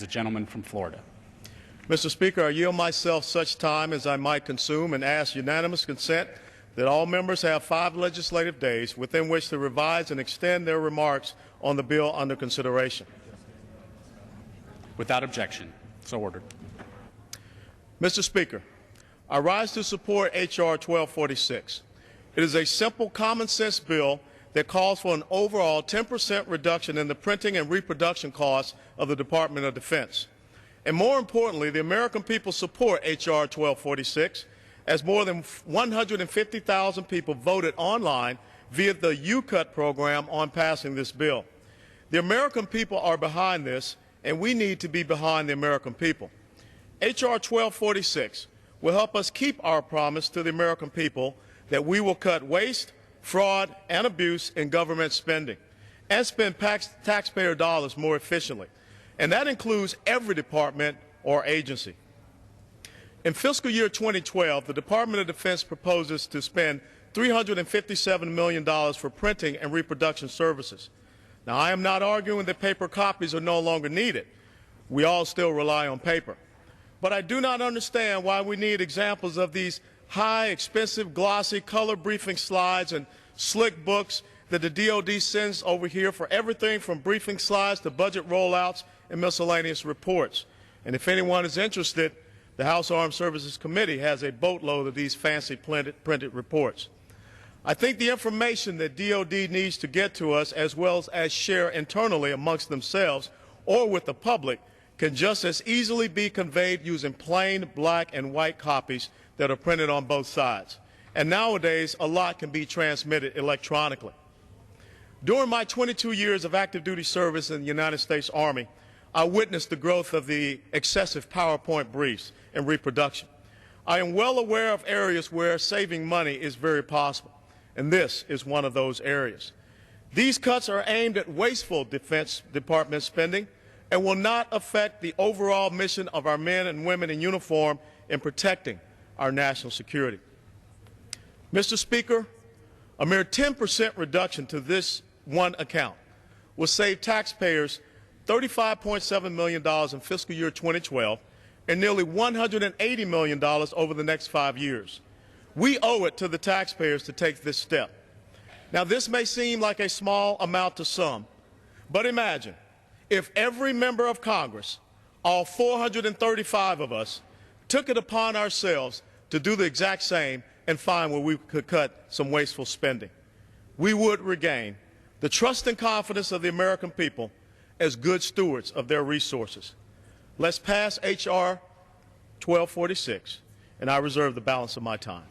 The gentleman from Florida. Mr. Speaker, I yield myself such time as I might consume and ask unanimous consent that all members have 5 legislative days within which to revise and extend their remarks on the bill under consideration. Without objection. So ordered. Mr. Speaker, I rise to support H.R. 1246. It is a simple, common-sense bill that calls for an overall 10% reduction in the printing and reproduction costs of the Department of Defense. And more importantly, the American people support H.R. 1246, as more than 150,000 people voted online via the U-Cut program on passing this bill. The American people are behind this, and we need to be behind the American people. H.R. 1246 will help us keep our promise to the American people that we will cut waste, fraud, and abuse in government spending, and spend taxpayer dollars more efficiently. And that includes every department or agency. In fiscal year 2012, the Department of Defense proposes to spend $357 million for printing and reproduction services. Now, I am not arguing that paper copies are no longer needed. We all still rely on paper. But I do not understand why we need examples of these high, expensive, glossy, color briefing slides and slick books that the DoD sends over here for everything from briefing slides to budget rollouts and miscellaneous reports. And if anyone is interested, the House Armed Services Committee has a boatload of these fancy printed reports. I think the information that DoD needs to get to us, as well as share internally amongst themselves or with the public, can just as easily be conveyed using plain black and white copies that are printed on both sides. And nowadays, a lot can be transmitted electronically. During my 22 years of active duty service in the United States Army, I witnessed the growth of the excessive PowerPoint briefs and reproduction. I am well aware of areas where saving money is very possible, and this is one of those areas. These cuts are aimed at wasteful Defense Department spending and will not affect the overall mission of our men and women in uniform in protecting our national security. Mr. Speaker, a mere 10% reduction to this one account will save taxpayers $35.7 million in fiscal year 2012 and nearly $180 million over the next 5 years. We owe it to the taxpayers to take this step. Now, this may seem like a small amount to some, but imagine if every member of Congress, all 435 of us, took it upon ourselves to do the exact same and find where we could cut some wasteful spending. We would regain the trust and confidence of the American people as good stewards of their resources. Let's pass H.R. 1246, and I reserve the balance of my time.